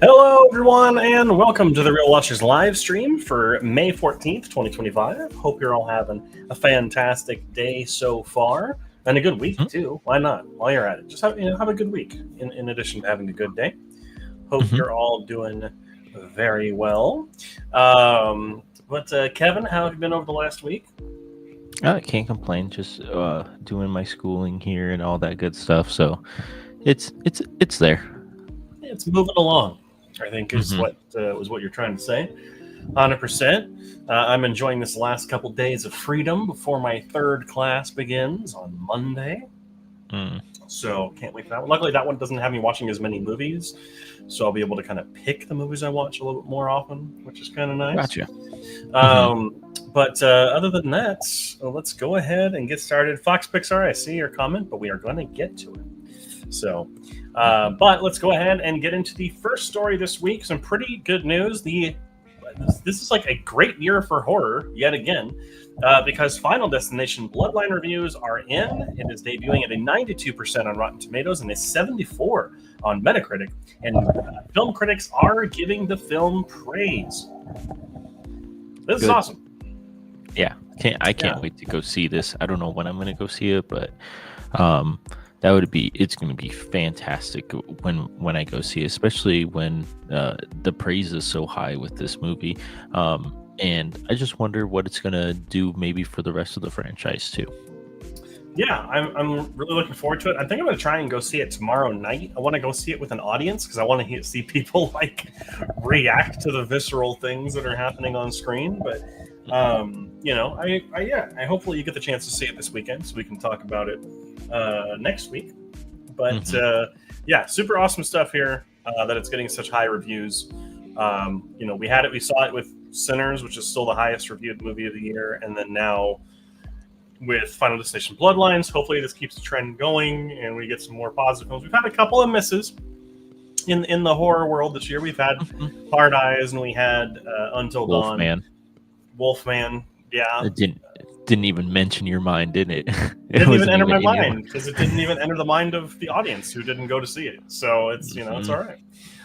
Hello, everyone, and welcome to the Real Watchers live stream for May 14th, 2025. Hope you're all having a fantastic day so far and a good week, too. Why not? While you're at it, just have a good week in addition to having a good day. Hope you're all doing very well. But Kevin, how have you been over the last week? I can't complain. Just doing my schooling here and all that good stuff. So it's there. It's moving along, I think is what you're trying to say. 100%. I'm enjoying this last couple days of freedom before my third class begins on Monday. So can't wait for that one. Luckily, that one doesn't have me watching as many movies, so I'll be able to kind of pick the movies I watch a little bit more often, which is kind of nice. Gotcha. But other than that, let's go ahead and get started. Fox Pixar, I see your comment, but we are going to get to it. So, but let's go ahead and get into the first story this week. Some pretty good news. This is like a great year for horror yet again, because Final Destination Bloodline reviews are in. It is debuting at a 92% on Rotten Tomatoes and a 74 on Metacritic. And film critics are giving the film praise. This is awesome. Yeah, I can't wait to go see this. I don't know when I'm going to go see it, but it's going to be fantastic when I go see it, especially when the praise is so high with this movie. And I just wonder what it's going to do maybe for the rest of the franchise too. Yeah, I'm really looking forward to it. I think I'm going to try and go see it tomorrow night. I want to go see it with an audience because I want to see people like react to the visceral things that are happening on screen. But I hopefully you get the chance to see it this weekend so we can talk about it next week. But super awesome stuff here that it's getting such high reviews. We saw it with Sinners, which is still the highest reviewed movie of the year, and then now with Final Destination Bloodlines, hopefully this keeps the trend going and we get some more positive films. We've had a couple of misses in the horror world this year. We've had Hard Eyes and we had Until Dawn. Wolfman, yeah. It didn't even mention your mind, didn't it? It didn't even enter my mind because it didn't even enter the mind of the audience who didn't go to see it. So it's it's all right.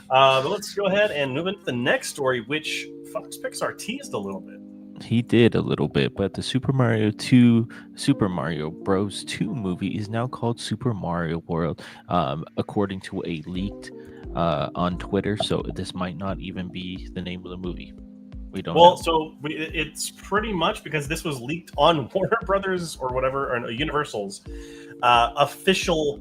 But let's go ahead and move into the next story, which Fox Pixar teased a little bit. He did a little bit, but the Super Mario Bros. 2 movie is now called Super Mario World, according to a leaked on Twitter. So this might not even be the name of the movie. We don't know. So it's pretty much because this was leaked on Warner Brothers or whatever, or Universal's official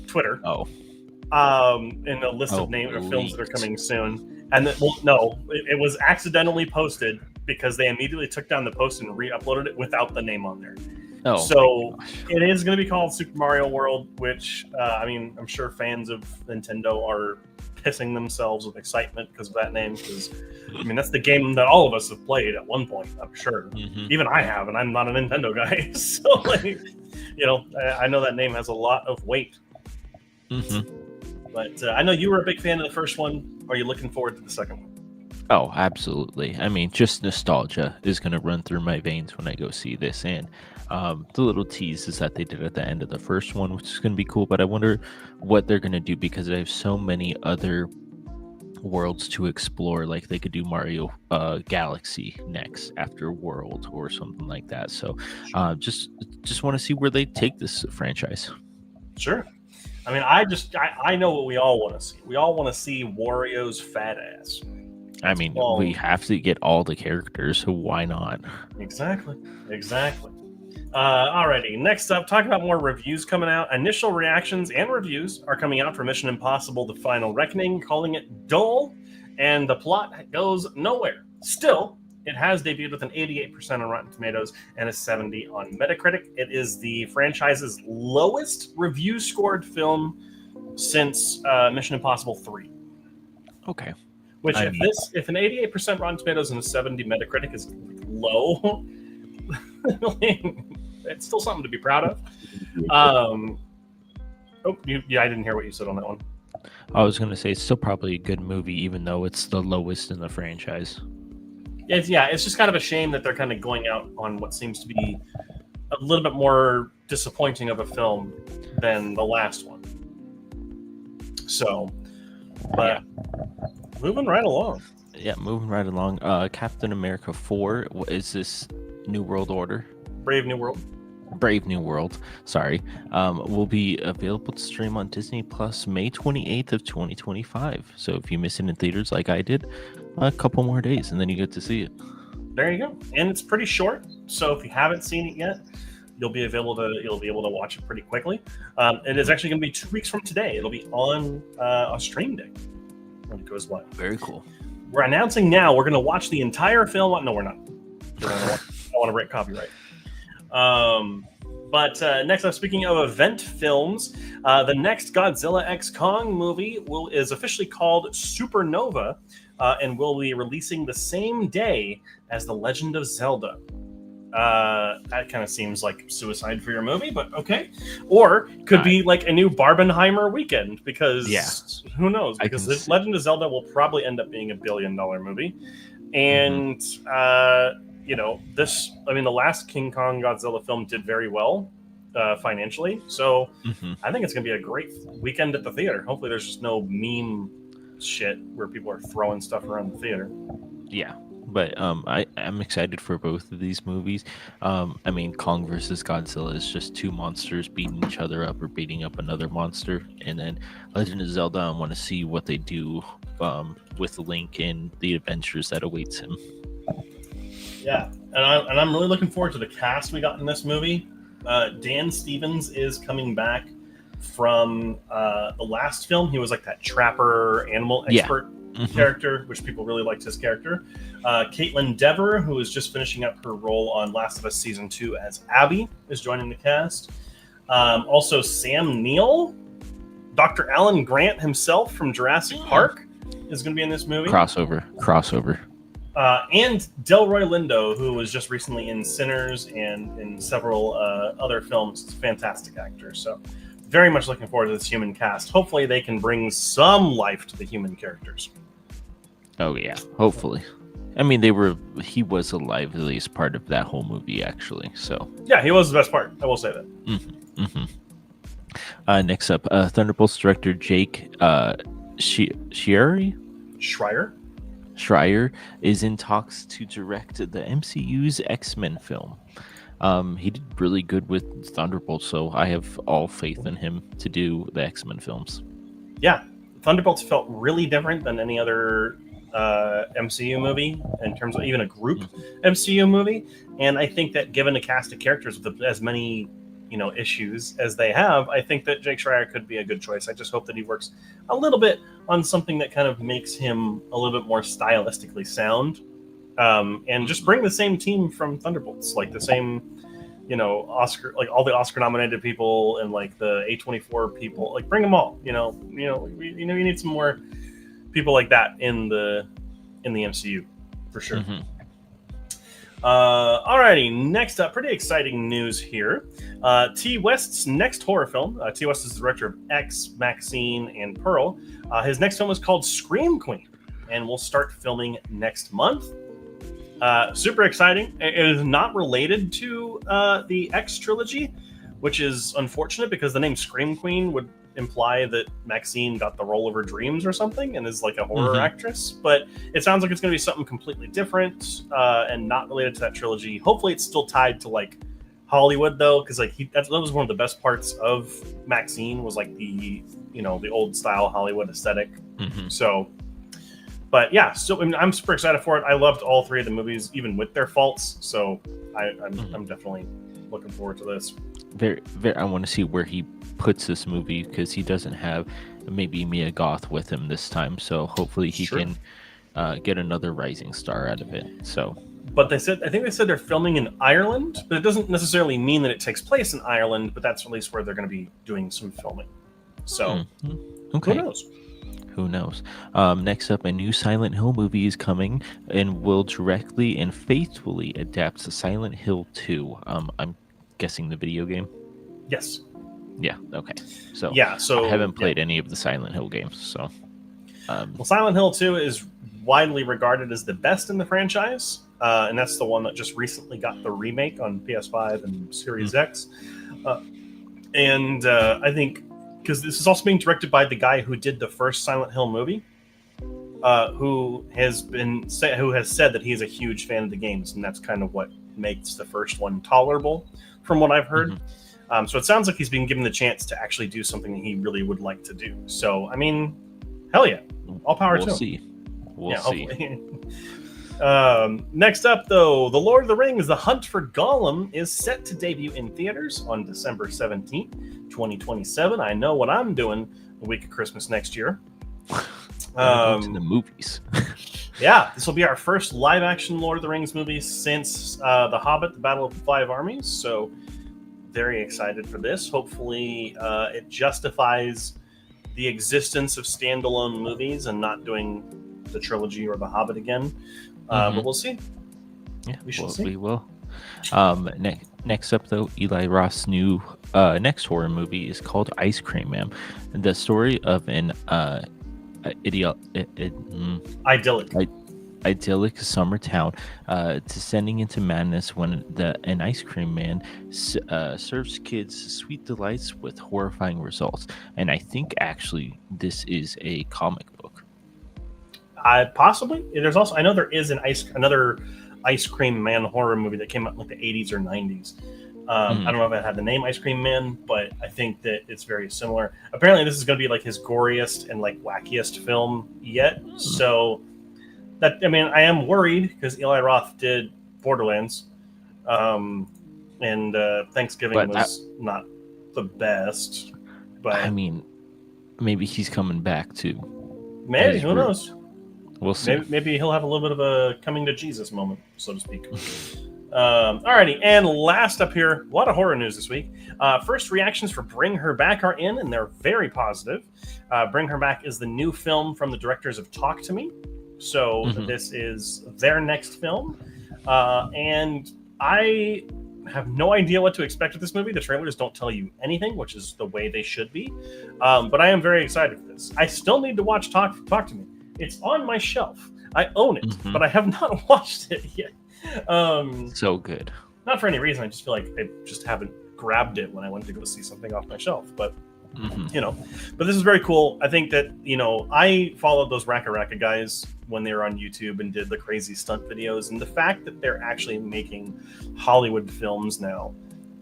Twitter. In a list of names or films that are coming soon. And it was accidentally posted because they immediately took down the post and re-uploaded it without the name on there. It is going to be called Super Mario World, which I'm sure fans of Nintendo are pissing themselves with excitement because of that name. Because that's the game that all of us have played at one point. I'm sure, even I have, and I'm not a Nintendo guy. So, I know that name has a lot of weight. But I know you were a big fan of the first one. Are you looking forward to the second one? Oh, absolutely. Just nostalgia is going to run through my veins when I go see this. And the little teases that they did at the end of the first one, which is going to be cool. But I wonder what they're going to do because they have so many other worlds to explore. Like they could do Mario Galaxy next after World or something like that. So just want to see where they take this franchise. Sure. I know what we all want to see. We all want to see Wario's fat ass. We have to get all the characters, so why not? Exactly. Alrighty, next up, talk about more reviews coming out. Initial reactions and reviews are coming out for Mission Impossible: The Final Reckoning, calling it dull, and the plot goes nowhere. Still, it has debuted with an 88% on Rotten Tomatoes and a 70 on Metacritic. It is the franchise's lowest review-scored film since Mission Impossible 3. Okay. Which, if an 88% Rotten Tomatoes and a 70 Metacritic is low, it's still something to be proud of. I didn't hear what you said on that one. I was going to say it's still probably a good movie, even though it's the lowest in the franchise. It's just kind of a shame that they're kind of going out on what seems to be a little bit more disappointing of a film than the last one. So, but moving right along. Yeah, moving right along. Captain America 4. Is this New World Order? Brave New World. Brave New World, sorry, will be available to stream on Disney Plus May 28th of 2025. So if you miss it in theaters like I did, a couple more days and then you get to see it. There you go. And it's pretty short, so if you haven't seen it yet, you'll be able to watch it pretty quickly. It is actually going to be 2 weeks from today. It'll be on a stream day when it goes live. Very cool. We're announcing now we're going to watch the entire film. No, we're not. I want to break copyright. But next up, speaking of event films, the next Godzilla x Kong movie is officially called Supernova and will be releasing the same day as The Legend of Zelda. That kind of seems like suicide for your movie, but okay. Or could be like a new Barbenheimer weekend because who knows? Because The Legend of Zelda will probably end up being $1 billion movie. And the last King Kong Godzilla film did very well financially, so I think it's gonna be a great weekend at the theater. Hopefully there's just no meme shit where people are throwing stuff around the theater. But I'm excited for both of these movies. Kong versus Godzilla is just two monsters beating each other up or beating up another monster, and then Legend of Zelda, I want to see what they do with Link and the adventures that awaits him. Yeah, and I'm really looking forward to the cast we got in this movie. Dan Stevens is coming back from the last film. He was like that trapper animal expert character, which people really liked his character. Caitlin Dever, who is just finishing up her role on Last of Us Season 2 as Abby, is joining the cast. Also, Sam Neill, Dr. Alan Grant himself from Jurassic Park is going to be in this movie. Crossover. And Delroy Lindo, who was just recently in Sinners and in several other films. It's a fantastic actor. So very much looking forward to this human cast. Hopefully they can bring some life to the human characters. Oh, yeah. Hopefully. He was the liveliest part of that whole movie, actually. So yeah, he was the best part. I will say that. Next up, Thunderbolts director Jake Schreier is in talks to direct the MCU's X-Men film. He did really good with Thunderbolts, so I have all faith in him to do the X-Men films. Yeah, Thunderbolts felt really different than any other MCU movie in terms of even a group MCU movie, and I think that given a cast of characters with as many issues as they have, I think that Jake Schreier could be a good choice. I just hope that he works a little bit on something that kind of makes him a little bit more stylistically sound, and just bring the same team from Thunderbolts, like the same, Oscar, like all the Oscar nominated people and like the A24 people, like bring them all. We need some more people like that in the MCU for sure. Alrighty, next up, pretty exciting news here. T. West's next horror film. T. West is the director of X, Maxine, and Pearl. His next film is called Scream Queen, and will start filming next month. Super exciting. It is not related to the X trilogy, which is unfortunate because the name Scream Queen would imply that Maxine got the role of her dreams or something and is like a horror actress, but it sounds like it's going to be something completely different and not related to that trilogy. Hopefully it's still tied to like Hollywood though, because like that was one of the best parts of Maxine was like the old style Hollywood aesthetic. So but yeah, so I'm super excited for it. I loved all three of the movies even with their faults, so I'm definitely looking forward to this. Very, I want to see where he puts this movie because he doesn't have maybe Mia Goth with him this time, so hopefully he can get another rising star out of it. So, but I think they said they're filming in Ireland, but it doesn't necessarily mean that it takes place in Ireland. But that's at least where they're going to be doing some filming. So, okay. Who knows? Next up, a new Silent Hill movie is coming and will directly and faithfully adapt to Silent Hill 2. I'm guessing the video game. Yes. Yeah. Okay. So I haven't played any of the Silent Hill games. So, well, Silent Hill 2 is widely regarded as the best in the franchise, and that's the one that just recently got the remake on PS5 and Series X. And I think because this is also being directed by the guy who did the first Silent Hill movie, who has said that he's a huge fan of the games, and that's kind of what makes the first one tolerable, from what I've heard. So it sounds like he's been given the chance to actually do something that he really would like to do. So I mean, hell yeah, all power to him. We'll see. Next up, though, The Lord of the Rings: The Hunt for Gollum is set to debut in theaters on December 17th, 2027. I know what I'm doing the week of Christmas next year. Go to the movies. Yeah, this will be our first live-action Lord of the Rings movie since The Hobbit: The Battle of the Five Armies. So, very excited for this. Hopefully, it justifies the existence of standalone movies and not doing the trilogy or The Hobbit again. But we'll see. Yeah, we shall see. We will. Next up, though, Eli Roth's new next horror movie is called Ice Cream Man. The story of an idyllic summer town descending into madness when an ice cream man serves kids sweet delights with horrifying results. And I think actually this is a comic book. Possibly. There's also, I know there is another Ice Cream Man horror movie that came out in like the 80s or 90s. I don't know if it had the name Ice Cream Man, but I think that it's very similar. Apparently, this is going to be like his goriest and like wackiest film yet. So that, I mean, I am worried because Eli Roth did Borderlands, and Thanksgiving was not the best. But I mean, maybe he's coming back too. Maybe, who knows? We'll see. Maybe he'll have a little bit of a coming to Jesus moment, so to speak. Alrighty, and last up here, a lot of horror news this week. First reactions for Bring Her Back are in, and they're very positive. Bring Her Back is the new film from the directors of Talk to Me. So this is their next film. And I have no idea what to expect with this movie. The trailers don't tell you anything, which is the way they should be. But I am very excited for this. I still need to watch Talk to Me. It's on my shelf. I own it, but I have not watched it yet. So good. Not for any reason. I just feel like I just haven't grabbed it when I went to go see something off my shelf. But but this is very cool. I think that I followed those Raka guys when they were on YouTube and did the crazy stunt videos, and the fact that they're actually making Hollywood films now,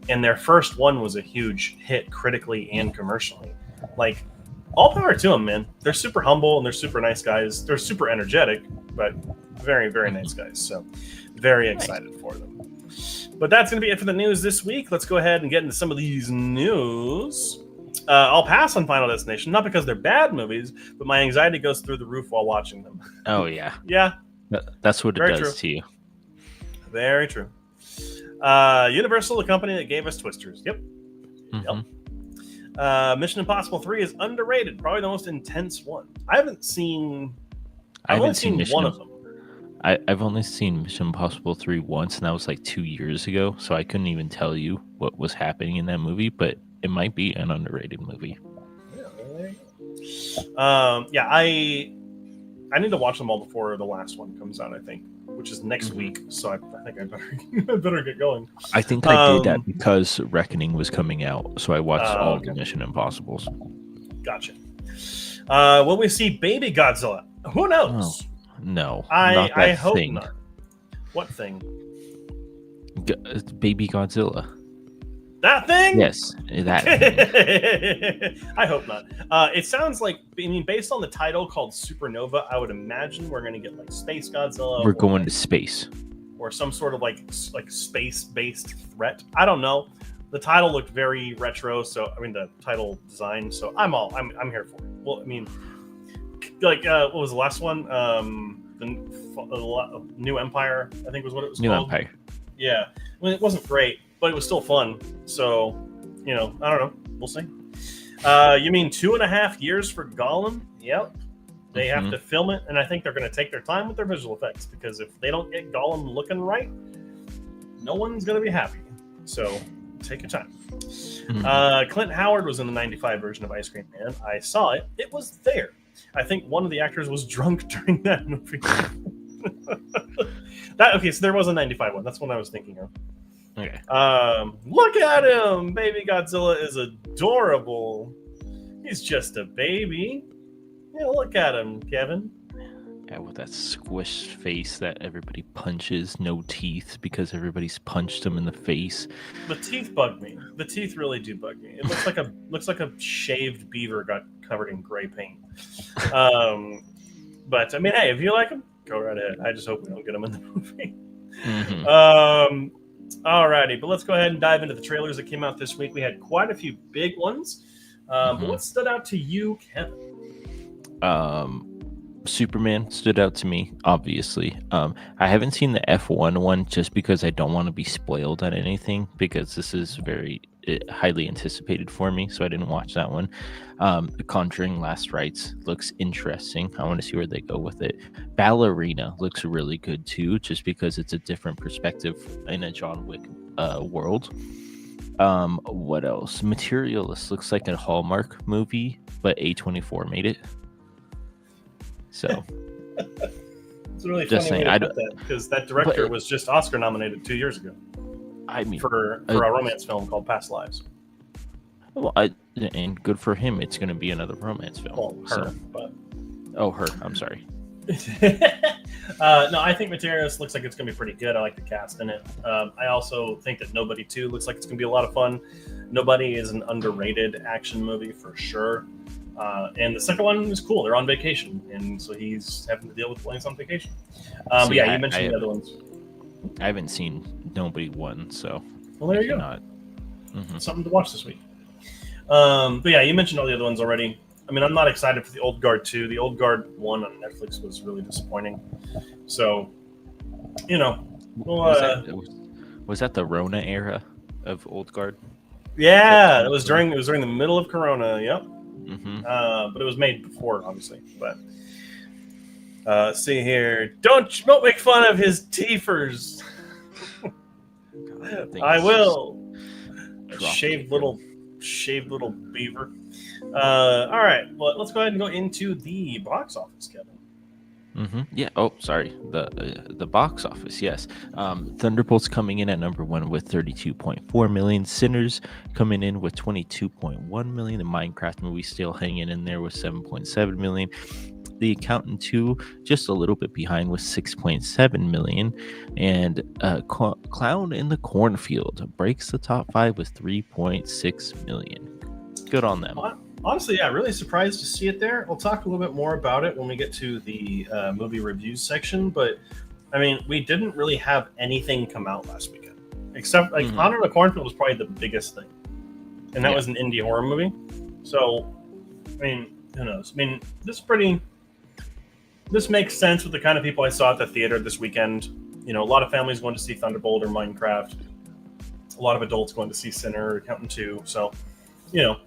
and their first one was a huge hit critically and commercially. Like, all power to them, man. They're super humble and they're super nice guys. They're super energetic, but very, very nice guys. So very excited for them. But that's going to be it for the news this week. Let's go ahead and get into some of these news. I'll pass on Final Destination, not because they're bad movies, but my anxiety goes through the roof while watching them. Oh, yeah. Yeah. That's what it very does true. to you. Very true. Universal, the company that gave us Twisters. Yep. Mission Impossible 3 is underrated. Probably the most intense one. I've only seen one of them. I've only seen Mission Impossible 3 once, and that was like 2 years ago, so I couldn't even tell you what was happening in that movie, but it might be an underrated movie. Yeah, I need to watch them all before the last one comes out, I think, which is next week, so I think I better get going. I think I did that because Reckoning was coming out, so I watched all the Mission Impossibles. Gotcha. Will we see Baby Godzilla? Who knows? Oh, no, I hope not. What thing? Baby Godzilla. That thing? Yes, that thing. I hope not. It sounds like, I mean, based on the title called Supernova, I would imagine we're going to get like Space Godzilla. We're going to space. Or some sort of like space-based threat. I don't know. The title looked very retro, so I mean the title design. So I'm here for it. Well, I mean, like what was the last one? The New Empire, I think was what it was called. New Empire. Yeah, I mean, it wasn't great, but it was still fun. So, I don't know. We'll see. You mean 2.5 years for Gollum? Yep. They have to film it, and I think they're going to take their time with their visual effects, because if they don't get Gollum looking right, no one's going to be happy. So, take your time. Clint Howard was in the 95 version of Ice Cream Man. I saw it. It was there. I think one of the actors was drunk during that movie. Okay, so there was a 95 one. That's what I was thinking of. Okay. Look at him! Baby Godzilla is adorable. He's just a baby. Yeah, look at him, Kevin. Yeah, with that squished face that everybody punches, no teeth because everybody's punched him in the face. The teeth bug me. The teeth really do bug me. It looks like a shaved beaver got covered in gray paint. But I mean, hey, if you like them, go right ahead. I just hope we don't get them in the movie. Alrighty, but let's go ahead and dive into the trailers that came out this week. We had quite a few big ones. But what stood out to you, Kevin? Superman stood out to me, obviously. I haven't seen the F1 one just because I don't want to be spoiled on anything, because this is very highly anticipated for me, so I didn't watch that one. The Conjuring Last Rites looks interesting. I want to see where they go with it. Ballerina looks really good too, just because it's a different perspective in a John Wick world. What else? Materialist looks like a Hallmark movie, but A24 made it. So it's a really funny way to put that, because that director was just Oscar nominated 2 years ago. I mean, for a romance film called Past Lives. Well, and good for him. It's going to be another romance film. Well, her, but her. I'm sorry. No, I think Materialist looks like it's going to be pretty good. I like the cast in it. I also think that Nobody 2 looks like it's going to be a lot of fun. Nobody is an underrated action movie for sure. And the second one is cool. They're on vacation, and so he's having to deal with playing on vacation. But yeah, you mentioned the other ones. I haven't seen Nobody 1, so well, there you go. Something to watch this week. But yeah, you mentioned all the other ones already. I mean, I'm not excited for the Old Guard 2. The Old Guard 1 on Netflix was really disappointing. So, you know, was that the Rona era of Old Guard? Yeah, it was during the middle of Corona. Yep. But it was made before, obviously. But see here, don't make fun of his teethers. I will. Shaved little beaver. All right. Well, let's go ahead and go into the box office, Kevin. Yeah. Oh, sorry. The box office. Yes. Thunderbolts coming in at number 1 with 32.4 million. Sinners coming in with 22.1 million. The Minecraft movie still hanging in there with 7.7 million. The Accountant 2 just a little bit behind with 6.7 million. And Clown in the Cornfield breaks the top 5 with 3.6 million. Good on them. Honestly, yeah, really surprised to see it there. We'll talk a little bit more about it when we get to the movie reviews section. But, I mean, we didn't really have anything come out last weekend. Except, like, Clown in the Cornfield was probably the biggest thing. And that was an indie horror movie. So, I mean, who knows? I mean, this makes sense with the kind of people I saw at the theater this weekend. You know, a lot of families going to see Thunderbolt or Minecraft. A lot of adults going to see Sinner or Accountant 2. So, you know,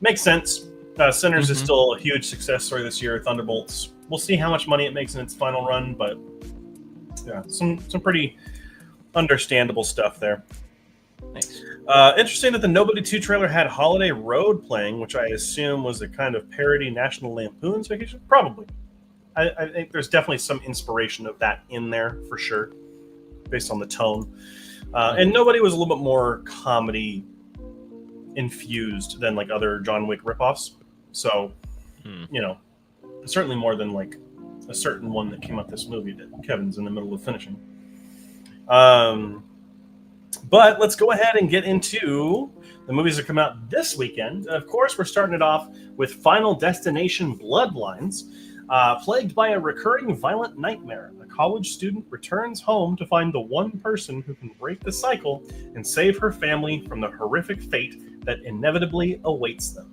makes sense. Sinners is still a huge success story this year. Thunderbolts, we'll see how much money it makes in its final run, but yeah, some pretty understandable stuff there. Thanks. Interesting that the Nobody 2 trailer had Holiday Road playing, which I assume was a kind of parody National Lampoon's Vacation. Probably. I think there's definitely some inspiration of that in there for sure, based on the tone. And Nobody was a little bit more comedy infused than like other John Wick ripoffs. So, you know, certainly more than like a certain one that came out this movie that Kevin's in the middle of finishing. But let's go ahead and get into the movies that come out this weekend. Of course, we're starting it off with Final Destination Bloodlines. Plagued by a recurring violent nightmare, a college student returns home to find the one person who can break the cycle and save her family from the horrific fate that inevitably awaits them.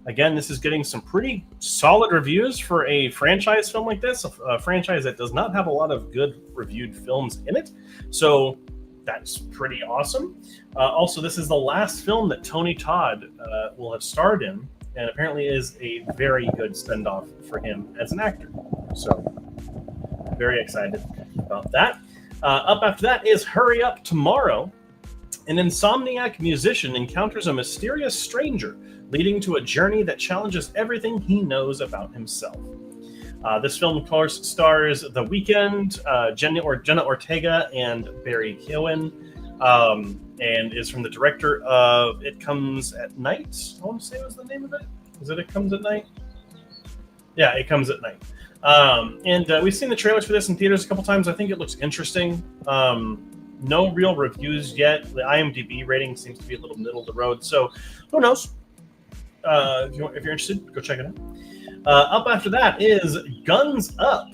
Again, this is getting some pretty solid reviews for a franchise film like this, a franchise that does not have a lot of good reviewed films in it. So that's pretty awesome. Also, this is the last film that Tony Todd will have starred in, and apparently is a very good send-off for him as an actor. So, very excited about that. Up after that is Hurry Up Tomorrow. An insomniac musician encounters a mysterious stranger, leading to a journey that challenges everything he knows about himself. This film, of course, stars The Weeknd, Jenna Ortega, and Barry Keoghan, and is from the director of It Comes at Night. I want to say was the name of it. Is it It Comes at Night? Yeah, It Comes at Night. And we've seen the trailers for this in theaters a couple times. I think it looks interesting. No real reviews yet. The IMDb rating seems to be a little middle of the road. So who knows? If you're interested, go check it out. Up after that is Guns Up.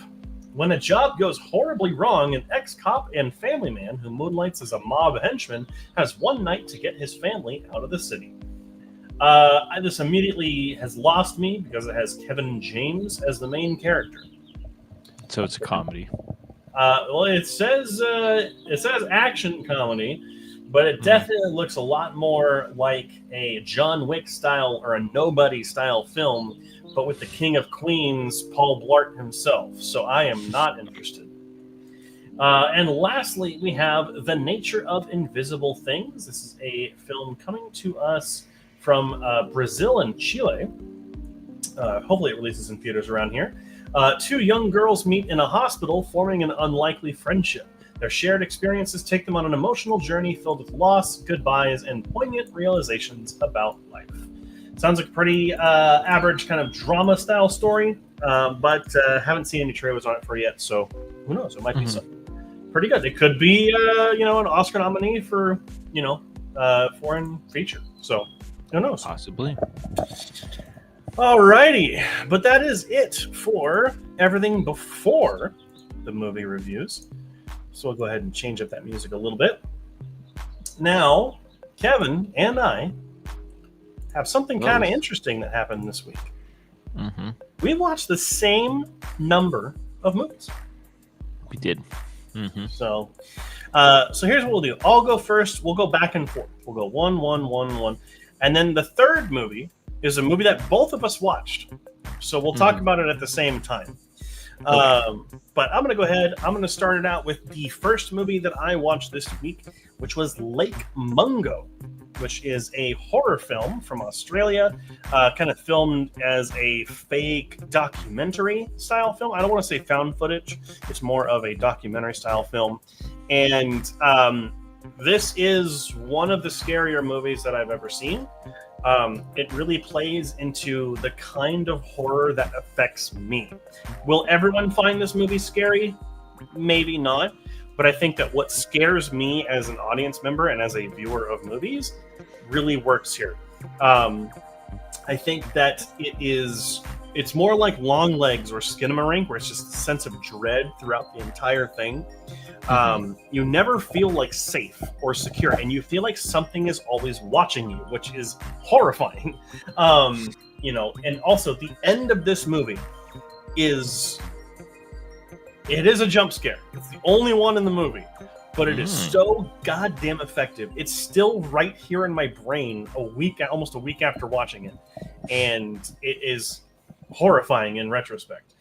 When a job goes horribly wrong, an ex-cop and family man who moonlights as a mob henchman has one night to get his family out of the city. This immediately has lost me because it has Kevin James as the main character. So it's a comedy. Well, it says action comedy, but it definitely looks a lot more like a John Wick style or a Nobody style film, but with the King of Queens, Paul Blart himself. So I am not interested. And lastly, we have The Nature of Invisible Things. This is a film coming to us from Brazil and Chile. Hopefully it releases in theaters around here. Two young girls meet in a hospital, forming an unlikely friendship. Their shared experiences take them on an emotional journey filled with loss, goodbyes, and poignant realizations about life. Sounds like a pretty average kind of drama-style story, but haven't seen any trailers on it for yet, so who knows? It might be something pretty good. It could be, an Oscar nominee for, foreign feature. So who knows? Possibly. Alrighty, but that is it for everything before the movie reviews. So we'll go ahead and change up that music a little bit. Now, Kevin and I have something kind of interesting that happened this week. We watched the same number of movies. We did. So here's what we'll do. I'll go first. We'll go back and forth. We'll go 1, 1, 1, 1. And then the third movie is a movie that both of us watched. So we'll talk about it at the same time. But I'm going to go ahead. I'm going to start it out with the first movie that I watched this week, which was Lake Mungo, which is a horror film from Australia, kind of filmed as a fake documentary style film. I don't want to say found footage. It's more of a documentary style film. And this is one of the scarier movies that I've ever seen. It really plays into the kind of horror that affects me. Will everyone find this movie scary? Maybe not. But I think that what scares me as an audience member and as a viewer of movies really works here. I think that it's more like Longlegs or Skinamarink, where it's just a sense of dread throughout the entire thing. You never feel like safe or secure, and you feel like something is always watching you, which is horrifying. And also the end of this movie is a jump scare. It's the only one in the movie, but it is so goddamn effective. It's still right here in my brain almost a week after watching it, and it is horrifying in retrospect.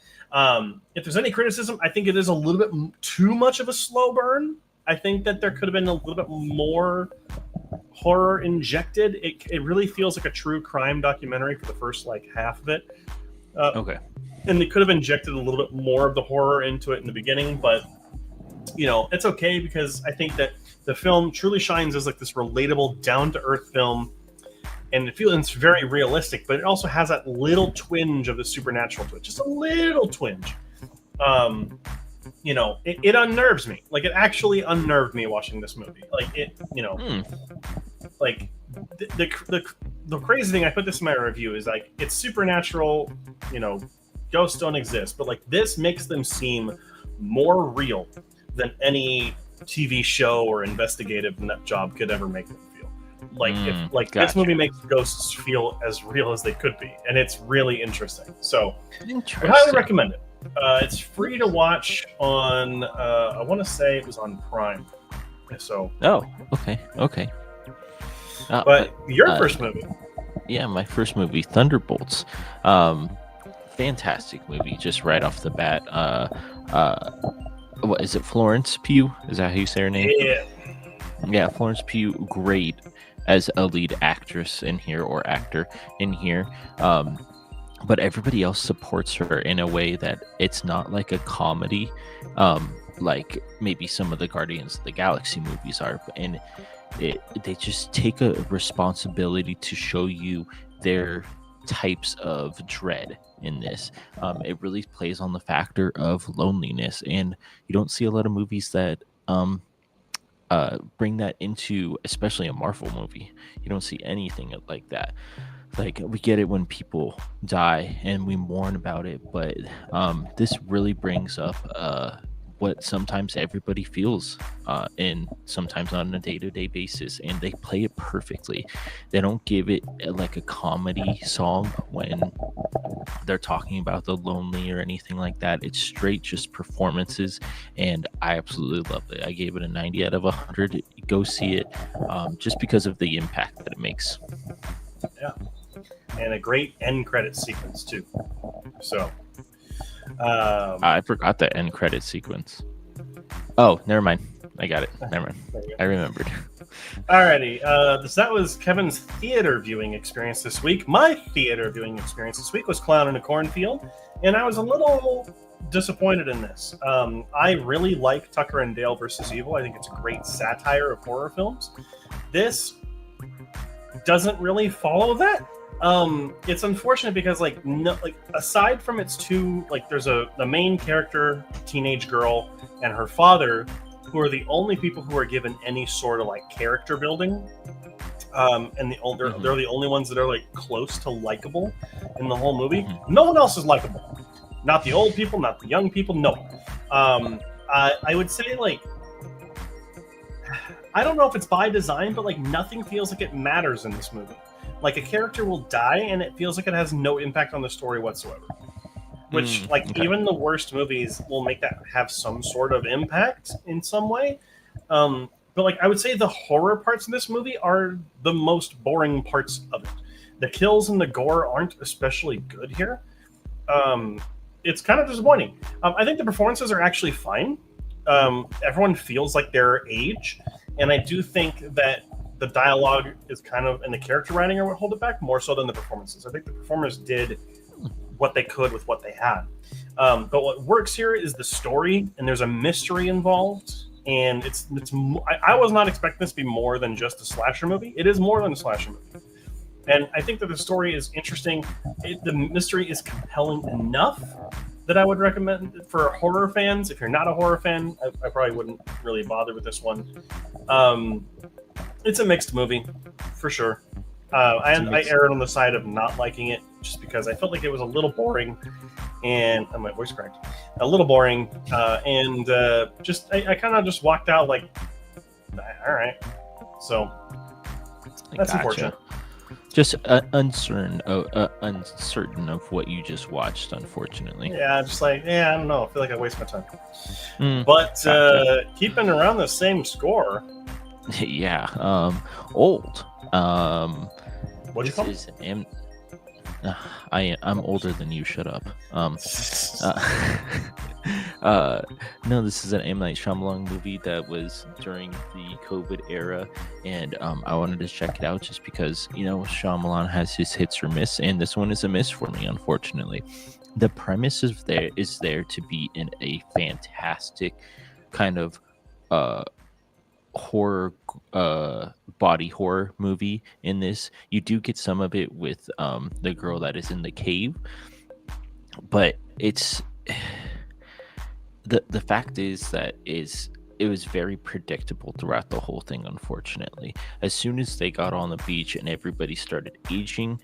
If there's any criticism, I think it is a little bit too much of a slow burn. I think that there could have been a little bit more horror injected. It really feels like a true crime documentary for the first half of it. And they could have injected a little bit more of the horror into it in the beginning, but it's okay because I think that the film truly shines as this relatable, down-to-earth film, and it feels very realistic, but it also has that little twinge of the supernatural to it, just a little twinge. It unnerves me. It actually unnerved me watching this movie. The crazy thing, I put this in my review, is it's supernatural, ghosts don't exist, but this makes them seem more real than any TV show or investigative nut job could ever make them feel. This movie makes ghosts feel as real as they could be, and it's really interesting. So I highly recommend it. It's free to watch on I want to say it was on Prime. So okay. But your first movie. Yeah, my first movie, Thunderbolts. Fantastic movie, just right off the bat. What is it, Florence Pugh? Is that how you say her name? Yeah, Florence Pugh, great as a lead actress in here, or actor in here. But everybody else supports her in a way that it's not like a comedy, like maybe some of the Guardians of the Galaxy movies are. And they just take a responsibility to show you their types of dread in this. It really plays on the factor of loneliness, and you don't see a lot of movies that bring that into, especially a Marvel movie. You don't see anything like that. Like, we get it when people die and we mourn about it, but this really brings up what sometimes everybody feels, and sometimes on a day-to-day basis, and they play it perfectly. They don't give it like a comedy song when they're talking about the lonely or anything like that. It's straight just performances, and I absolutely love it. I gave it a 90 out of 100. Go see it, just because of the impact that it makes. Yeah, and a great end credit sequence too. So I forgot the end credit sequence. Oh, never mind. I got it. Never mind. I remembered. Alrighty. So that was Kevin's theater viewing experience this week. My theater viewing experience this week was Clown in a Cornfield, and I was a little disappointed in this. I really like Tucker and Dale versus Evil. I think it's a great satire of horror films. This doesn't really follow that. It's unfortunate because aside from its two, there's the main character, teenage girl, and her father, who are the only people who are given any sort of character building, and they're the only ones that are close to likable in the whole movie. No one else is likable. Not the old people, not the young people. No. I would say I don't know if it's by design, but nothing feels like it matters in this movie. A character will die, and it feels like it has no impact on the story whatsoever. Which, even the worst movies will make that have some sort of impact in some way. But I would say the horror parts of this movie are the most boring parts of it. The kills and the gore aren't especially good here. It's kind of disappointing. I think the performances are actually fine. Everyone feels like their age, and I do think that the dialogue is kind of, and the character writing are what hold it back more so than the performances. I think the performers did what they could with what they had. But what works here is the story, and there's a mystery involved. And I was not expecting this to be more than just a slasher movie. It is more than a slasher movie. And I think that the story is interesting. The mystery is compelling enough that I would recommend it for horror fans. If you're not a horror fan, I probably wouldn't really bother with this one. It's a mixed movie, for sure. I erred on the side of not liking it just because I felt like it was a little boring, and my voice cracked. A little boring, and I kind of just walked out all right. So that's unfortunate. Just uncertain of what you just watched, unfortunately. Yeah, I don't know. I feel like I waste my time. But keeping around the same score. Yeah, old. What'd you call it? I'm older than you. Shut up. No, this is an M. Night Shyamalan movie that was during the COVID era, and I wanted to check it out just because Shyamalan has his hits or miss, and this one is a miss for me, unfortunately. The premise is there to be in a fantastic kind of horror, body horror movie. In this, you do get some of it with the girl that is in the cave, but it's the fact is that it was very predictable throughout the whole thing. Unfortunately, as soon as they got on the beach and everybody started aging,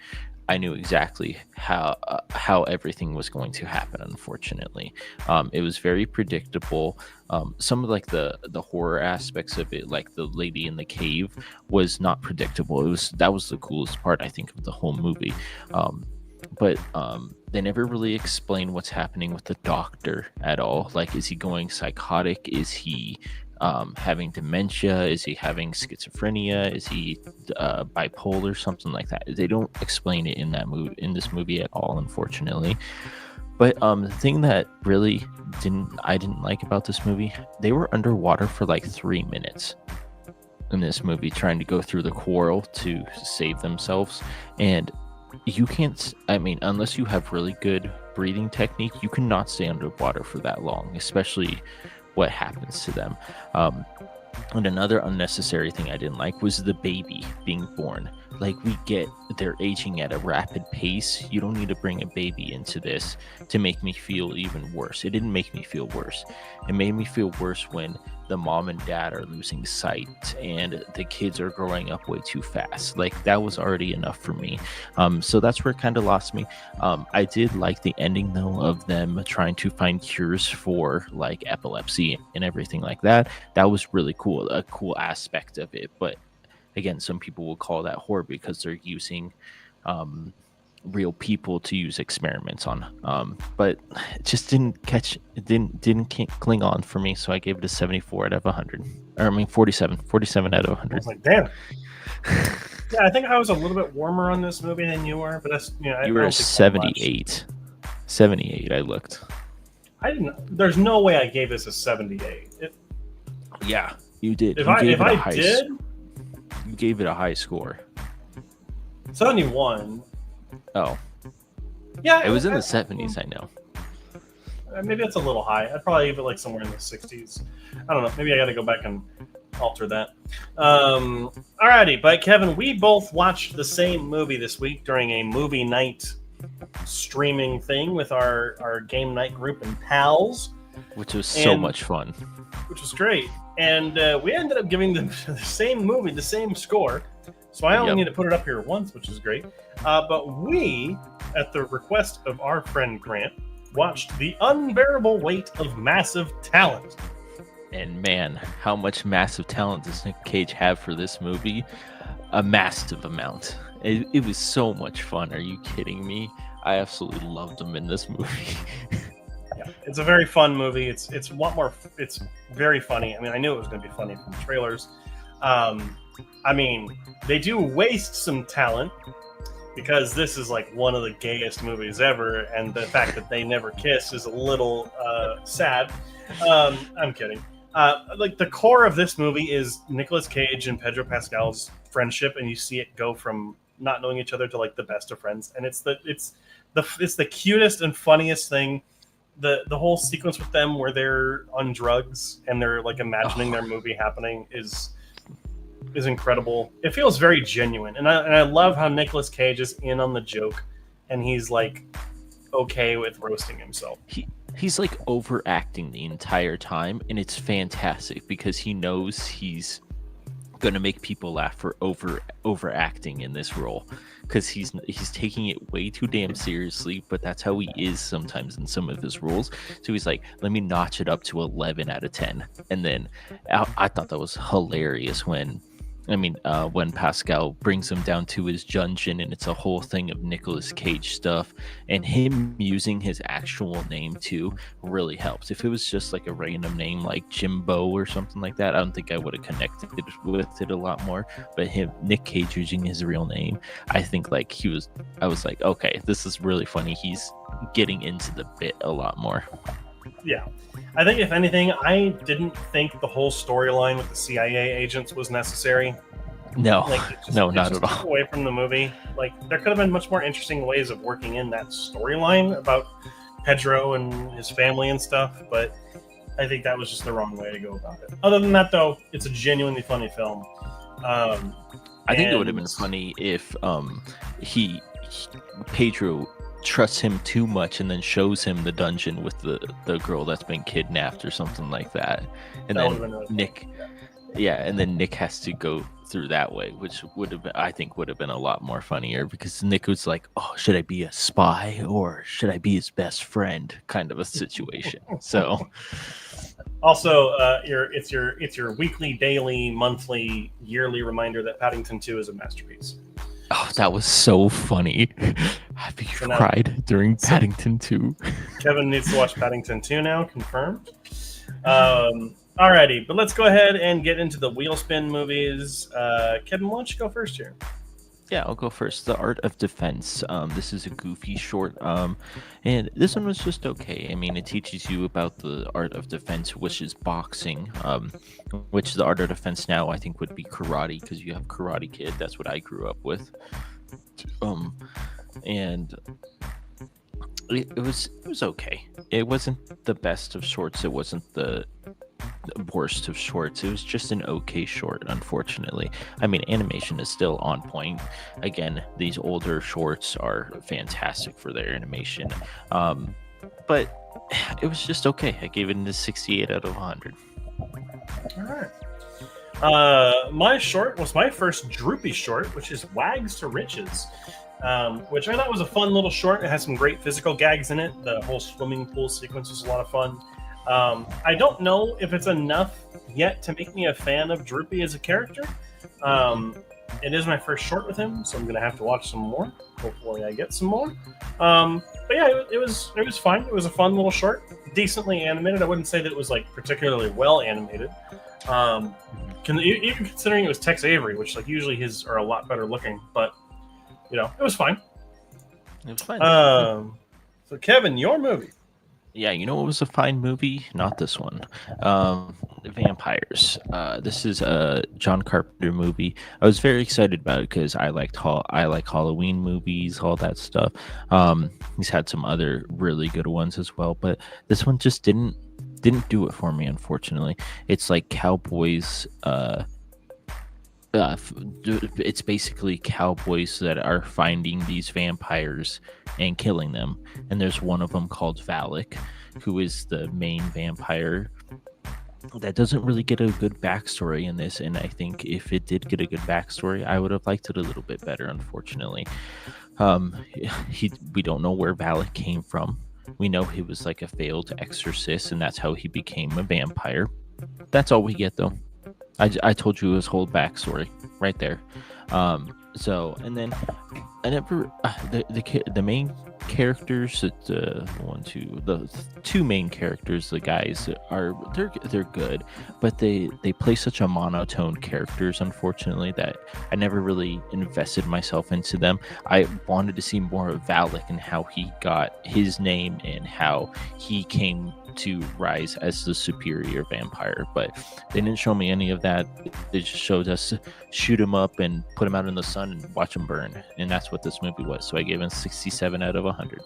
I knew exactly how everything was going to happen. Unfortunately, it was very predictable. Some of the horror aspects of it, like the lady in the cave, was not predictable. That was the coolest part, I think, of the whole movie. But they never really explain what's happening with the doctor at all. Is he going psychotic? Is he having dementia? Is he having schizophrenia? Is he bipolar? Something like that. They don't explain it in this movie at all, unfortunately. But the thing that really I didn't like about this movie, they were underwater for 3 minutes in this movie trying to go through the coral to save themselves, and you can't, unless you have really good breathing technique, you cannot stay underwater for that long, especially what happens to them. And another unnecessary thing I didn't like was the baby being born. Like, we get they're aging at a rapid pace. You don't need to bring a baby into this to make me feel even worse. It didn't make me feel worse. It made me feel worse when the mom and dad are losing sight and the kids are growing up way too fast. Like, that was already enough for me. So that's where it kind of lost me. I did like the ending though of them trying to find cures for like epilepsy and everything like that. That was really cool, a cool aspect of it. But again, some people will call that horror because they're using real people to use experiments on. But it just didn't cling on for me. So I gave it a 74 out of 100. Or I mean 47 out of 100. I was like, damn. Yeah, I think I was a little bit warmer on this movie than you were, but that's, you know, you were a 78. 78. I looked. I didn't. There's no way I gave this a 78. Yeah, you did. If I did, you gave it a high score. 71. Oh. Yeah, it was in the 70s. I know. Maybe that's a little high. I'd probably give it like somewhere in the 60s. I don't know. Maybe I got to go back and alter that. Alrighty, but Kevin, we both watched the same movie this week during a movie night streaming thing with our game night group and pals, which was so much fun. Which was great, and we ended up giving the same movie the same score. So I only need to put it up here once, which is great. But we, at the request of our friend Grant, watched The Unbearable Weight of Massive Talent. And man, how much massive talent does Nick Cage have for this movie? A massive amount. It was so much fun. Are you kidding me? I absolutely loved him in this movie. Yeah, it's a very fun movie. It's a lot more. It's very funny. I mean, I knew it was going to be funny from the trailers. I mean, they do waste some talent because this is like one of the gayest movies ever, and the fact that they never kiss is a little sad. I'm kidding. Like the core of this movie is Nicolas Cage and Pedro Pascal's friendship, and you see it go from not knowing each other to like the best of friends, and it's the cutest and funniest thing. The whole sequence with them where they're on drugs and they're like imagining their movie happening is incredible. It feels very genuine, and I love how Nicolas Cage is in on the joke, and he's like okay with roasting himself. He's like overacting the entire time, and it's fantastic because he knows he's gonna make people laugh for overacting in this role, because he's taking it way too damn seriously, but that's how he is sometimes in some of his roles. So he's like, let me notch it up to 11 out of 10. And then I thought that was hilarious when Pascal brings him down to his dungeon, and it's a whole thing of Nicolas Cage stuff, and him using his actual name too really helps. If it was just like a random name like Jimbo or something like that, I don't think I would have connected with it a lot more. But Nick Cage using his real name, I think I was like, okay, this is really funny. He's getting into the bit a lot more. Yeah. I think if anything, I didn't think the whole storyline with the CIA agents was necessary. No, not at all. Away from the movie, like there could have been much more interesting ways of working in that storyline about Pedro and his family and stuff, but I think that was just the wrong way to go about it. Other than that, though, it's a genuinely funny film. I think it would have been funny if Pedro trusts him too much and then shows him the dungeon with the girl that's been kidnapped or something like that, and then Nick has to go through that way, which would have been a lot more funnier, because Nick was like, oh, should I be a spy or should I be his best friend, kind of a situation. So also it's your weekly, daily, monthly, yearly reminder that Paddington 2 is a masterpiece. Oh, that was so funny. Have you cried during Paddington 2? Kevin needs to watch Paddington 2 now, confirmed. Alrighty, but let's go ahead and get into the wheel spin movies. Kevin, why don't you go first here? Yeah, I'll go first. The Art of Defense. This is a goofy short, and this one was just okay. I mean, it teaches you about the art of defense, which is boxing, which the art of defense now I think would be karate, because you have Karate Kid. That's what I grew up with. And it was okay. It wasn't the best of shorts. It wasn't the worst of shorts. It was just an okay short, unfortunately. I mean, animation is still on point. Again, these older shorts are fantastic for their animation. But it was just okay. I gave it a 68 out of 100. All right. My short was my first Droopy short, which is Wags to Riches, which I thought was a fun little short. It has some great physical gags in it. The whole swimming pool sequence was a lot of fun. I don't know if it's enough yet to make me a fan of Droopy as a character. It is my first short with him, so I'm going to have to watch some more. Hopefully I get some more. But yeah, it was fine. It was a fun little short, decently animated. I wouldn't say that it was like particularly well animated. Even considering it was Tex Avery, which like usually his are a lot better looking, but it was fine. It was fine. So Kevin, your movie. Yeah, you know it was a fine movie? Not this one. Vampires. This is a John Carpenter movie. I was very excited about it because I like Halloween movies, all that stuff. He's had some other really good ones as well, but this one just didn't do it for me, unfortunately. It's like cowboys. It's basically cowboys that are finding these vampires and killing them, and there's one of them called Valak, who is the main vampire that doesn't really get a good backstory in this. And I think if it did get a good backstory, I would have liked it a little bit better. Unfortunately, we don't know where Valak came from. We know he was like a failed exorcist, and that's how he became a vampire. That's all we get, though. I told you his whole backstory right there. And then I never the main characters, the two main characters, the guys they're good, but they play such a monotone characters, unfortunately, that I never really invested myself into them. I wanted to see more of Valak and how he got his name and how he came to rise as the superior vampire, but they didn't show me any of that. They just showed us shoot him up and put him out in the sun and watch him burn, and that's what this movie was. So I gave him 67 out of 100.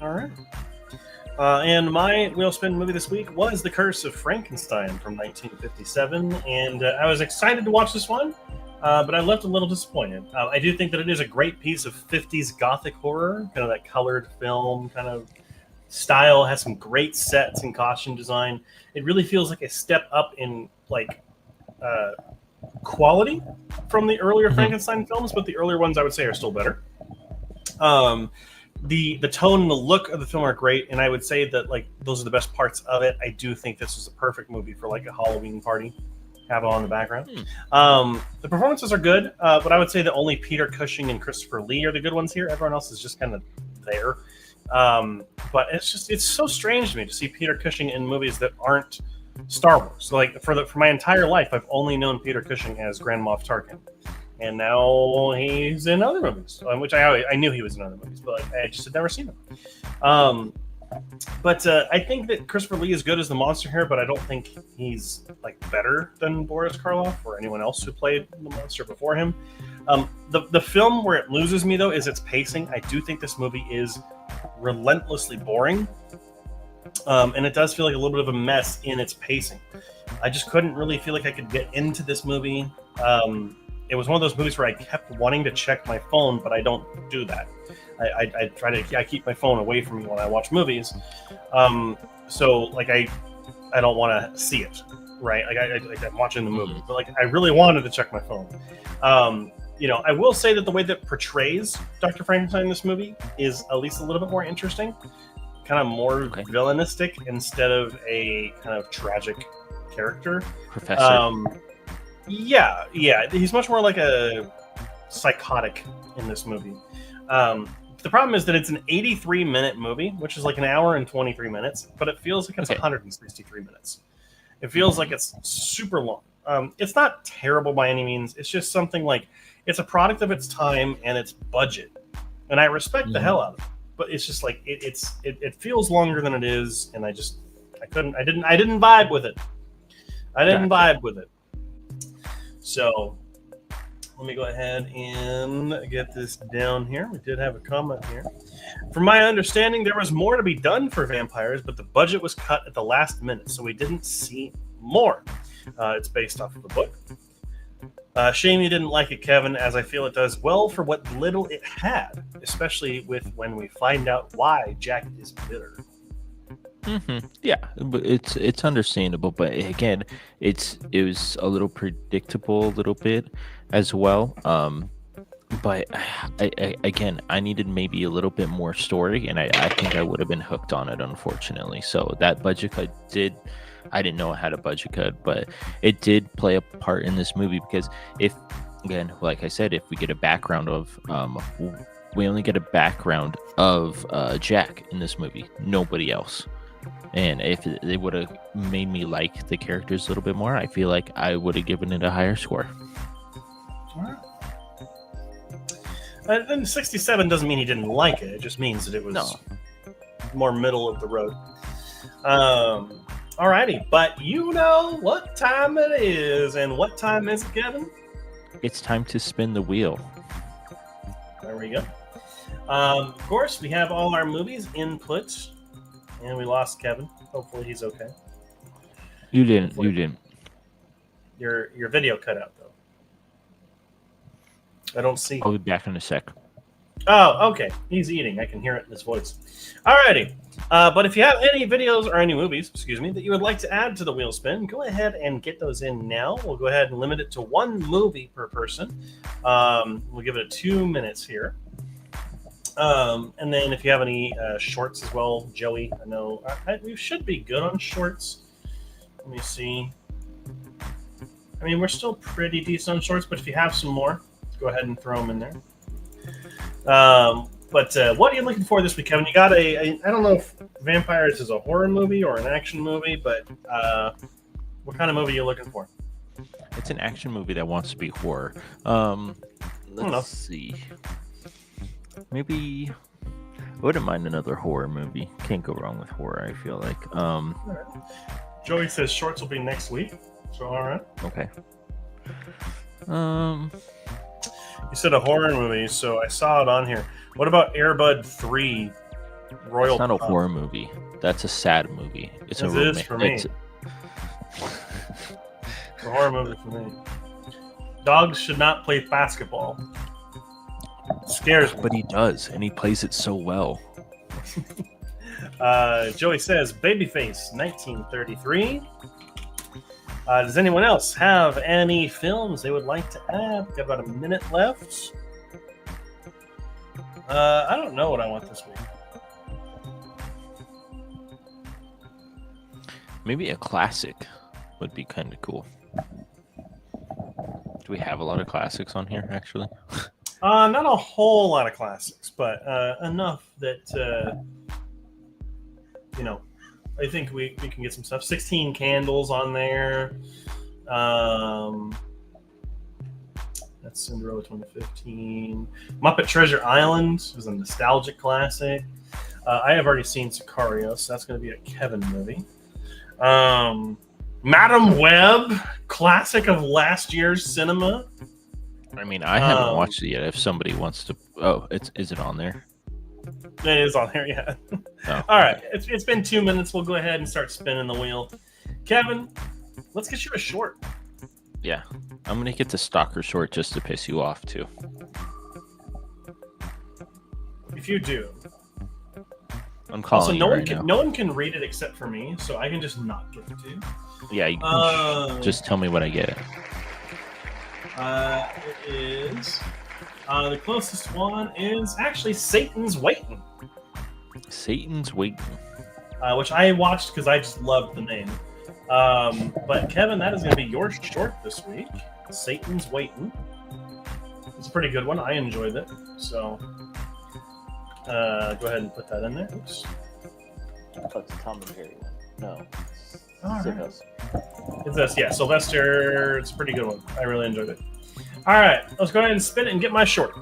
All right. And my wheel spin movie this week was The Curse of Frankenstein from 1957, and I was excited to watch this one, but I left a little disappointed. I do think that it is a great piece of 50s gothic horror, kind of that colored film kind of style. Has some great sets and costume design. It really feels like a step up in like quality from the earlier Frankenstein films, but the earlier ones I would say are still better. The tone and the look of the film are great, and I would say that like those are the best parts of it. I do think this was a perfect movie for like a Halloween party. Have it on in the background. The performances are good, but I would say that only Peter Cushing and Christopher Lee are the good ones here. Everyone else is just kind of there. But it's so strange to me to see Peter Cushing in movies that aren't Star Wars. So like for my entire life, I've only known Peter Cushing as Grand Moff Tarkin, and now he's in other movies, which I knew he was in other movies, but like, I just had never seen him. But I think that Christopher Lee is good as the monster here, but I don't think he's like better than Boris Karloff or anyone else who played the monster before him. The film where it loses me though is its pacing. I do think this movie is relentlessly boring, and it does feel like a little bit of a mess in its pacing. I just couldn't really feel like I could get into this movie. It was one of those movies where I kept wanting to check my phone, but I don't do that. I keep my phone away from me when I watch movies. So like I don't want to see it, right? Like I'm watching the movie, but like I really wanted to check my phone. I will say that the way that portrays Dr. Frankenstein in this movie is at least a little bit more interesting, kind of more villainistic instead of a kind of tragic character. Professor. Yeah, he's much more like a psychotic in this movie. The problem is that it's an 83-minute movie, which is like an hour and 23 minutes, but it feels like it's 163 minutes. It feels like it's super long. It's not terrible by any means. It's just something like it's a product of its time and its budget, and I respect the hell out of it. But it's just like it feels longer than it is, and I didn't vibe with it. I didn't vibe with it. So Let me go ahead and get this down here. We did have a comment here. From my understanding, there was more to be done for vampires, but the budget was cut at the last minute, so we didn't see more. It's based off of the book. Shame you didn't like it, Kevin, as I feel it does well for what little it had, especially with when we find out why Jack is bitter. Yeah, but it's understandable, but again, it was a little predictable, a little bit as well. But again, I needed maybe a little bit more story, and I think I would have been hooked on it, unfortunately. So that budget cut I didn't know I had a budget cut, but it did play a part in this movie because again, like I said, if we get a background of we only get a background of Jack in this movie, nobody else. And if they would have made me like the characters a little bit more, I feel like I would have given it a higher score. And 67 doesn't mean he didn't like it. It just means that it was more middle of the road. Alrighty, but you know what time it is. And what time is it, Kevin? It's time to spin the wheel. There we go. Of course, we have all our movies input. And we lost Kevin. Hopefully he's okay. You didn't. Your video cut out, though. I don't see. I'll be back in a sec. Oh, okay. He's eating. I can hear it in his voice. Alrighty. But if you have any videos or any movies, that you would like to add to the wheel spin, go ahead and get those in now. We'll go ahead and limit it to one movie per person. We'll give it 2 minutes here. And then if you have any shorts as well, Joey, I know we should be good on shorts. Let me see. I mean, we're still pretty decent on shorts, but if you have some more, go ahead and throw them in there. But what are you looking for this week, Kevin? You got I don't know if Vampires is a horror movie or an action movie, but what kind of movie are you looking for? It's an action movie that wants to be horror. Let's see. Maybe I wouldn't mind another horror movie. Can't go wrong with horror, I feel like. Right. Joey says shorts will be next week. So all right. Okay. You said a horror movie, so I saw it on here. What about Air Bud 3 Royal? It's not a horror movie. That's a sad movie. It's a for me. It's a horror movie for me. Dogs should not play basketball. It scares me. But he does, and he plays it so well. Joey says Babyface 1933. Does anyone else have any films they would like to add? Got about a minute left. I don't know what I want this week. Maybe a classic would be kind of cool. Do we have a lot of classics on here, actually? Not a whole lot of classics, but enough that, I think we can get some stuff. 16 Candles on there. That's Cinderella 2015. Muppet Treasure Island is a nostalgic classic. I have already seen Sicario, so that's going to be a Kevin movie. Madam Web, classic of last year's cinema. I mean, I haven't watched it yet. If somebody wants to... Oh, is it on there? It is on there, yeah. Oh, all right. It's been 2 minutes. We'll go ahead and start spinning the wheel. Kevin, let's get you a short. Yeah. I'm going to get the Stalker short just to piss you off, too. If you do. I'm calling also, no one can read it except for me, so I can just not give it to you. Yeah, you can just tell me when I get it. It is... the closest one is actually Satan's Waiting. Satan's Waiting. Which I watched because I just loved the name. But Kevin, that is going to be your short this week. Satan's Waiting. It's a pretty good one. I enjoyed it. So go ahead and put that in there. Oops. I thought it's a Tom and Jerry one. No. It's this, yeah. Sylvester. It's a pretty good one. I really enjoyed it. All right, let's go ahead and spin it and get my short.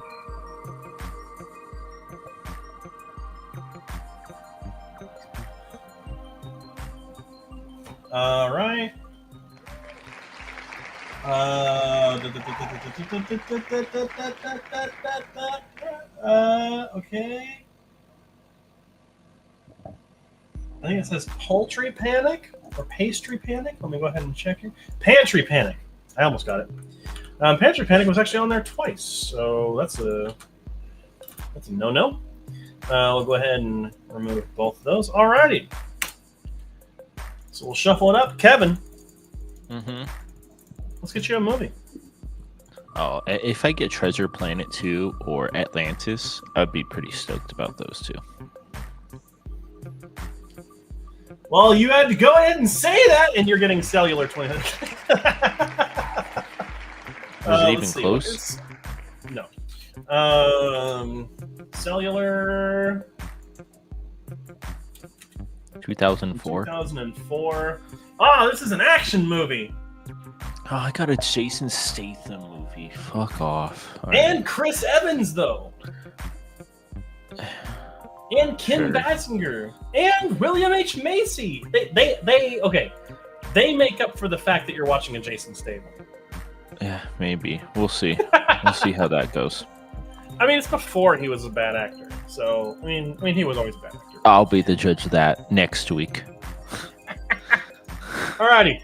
All right. Okay. I think it says Poultry Panic or Pastry Panic. Let me go ahead and check here. Pantry Panic. I almost got it. Pantry Panic was actually on there twice, so that's a no-no. We'll go ahead and remove both of those. Alrighty. So we'll shuffle it up. Kevin. Mm-hmm. Let's get you a movie. Oh, if I get Treasure Planet 2 or Atlantis, I'd be pretty stoked about those two. Well, you had to go ahead and say that, and you're getting Cellular 20. Was it even close? No. Cellular 2004. 2004. Oh, this is an action movie. Oh, I got a Jason Statham movie. Fuck off. All and right. Chris Evans, though. And Kim Basinger. And William H. Macy. They okay. They make up for the fact that you're watching a Jason Statham. Yeah, maybe. We'll see. We'll see how that goes. I mean, it's before he was a bad actor. So, I mean, he was always a bad actor. I'll be the judge of that next week. Alrighty.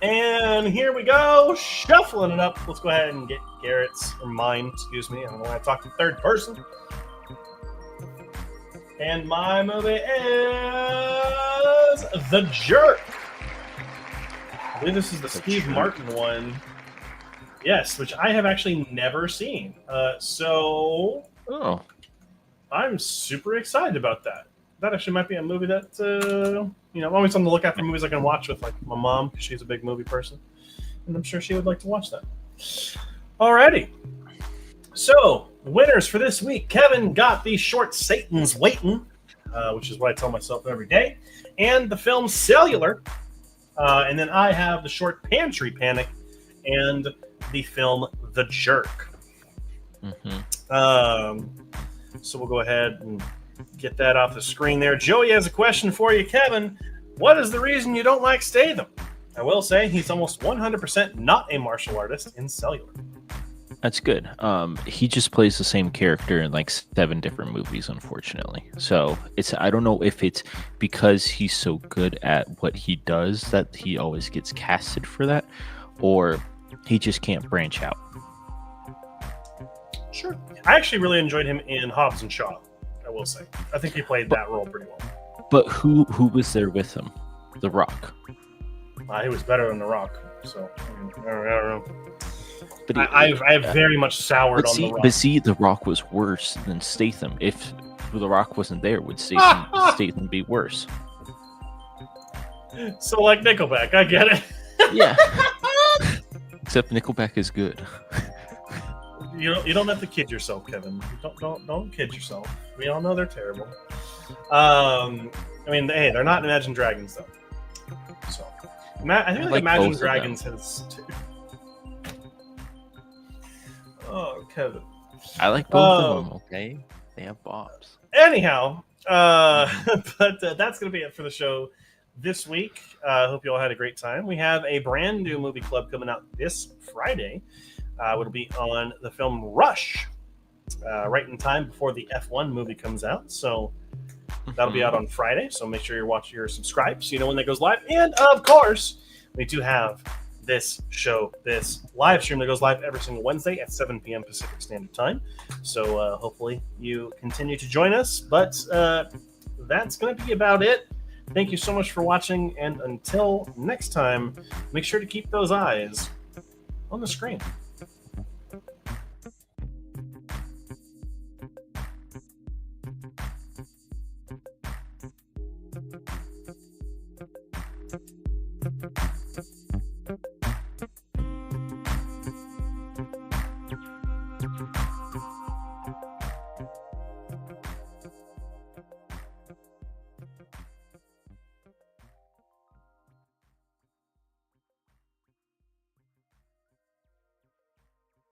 And here we go. Shuffling it up. Let's go ahead and get Garrett's, or mine, excuse me. I don't know why I talk in third person. And my movie is The Jerk. I believe this is the Steve Martin one. Yes, which I have actually never seen. So I'm super excited about that. That actually might be a movie that, I'm always on the lookout for movies I can watch with like my mom, because she's a big movie person. And I'm sure she would like to watch that. Alrighty. So, winners for this week. Kevin got the short Satan's Waitin', which is what I tell myself every day, and the film Cellular. And then I have the short Pantry Panic and the film The Jerk. Mm-hmm. So we'll go ahead and get that off the screen there. Joey has a question for you, Kevin. What is the reason you don't like Statham? I will say he's almost 100% not a martial artist in Cellular. That's good. He just plays the same character in like 7 different movies, unfortunately. So I don't know if it's because he's so good at what he does that he always gets casted for that, or he just can't branch out. Sure. I actually really enjoyed him in Hobbs and Shaw, I will say. I think he played that role pretty well. But who was there with him? The Rock. He was better than The Rock. So, I don't know. But I've very much soured on The Rock. But see, The Rock was worse than Statham. If The Rock wasn't there, would Statham be worse? So like Nickelback, I get it. Yeah. Except Nickelback is good. You don't have to kid yourself, Kevin. Don't kid yourself. We all know they're terrible. I mean, hey, they're not Imagine Dragons though. So I think like Imagine Dragons has two. Oh, Kevin. I like both of them. Okay, they have bops. Anyhow, but that's gonna be it for the show this week. I hope you all had a great time. We have a brand new movie club coming out this Friday. It'll be on the film Rush, right in time before the F1 movie comes out. So that'll be out on Friday. So make sure you're subscribed so you know when that goes live. And of course, we do have this live stream that goes live every single Wednesday at 7 p.m. Pacific Standard Time. So hopefully you continue to join us. But that's going to be about it. Thank you so much for watching. And until next time, make sure to keep those eyes on the screen.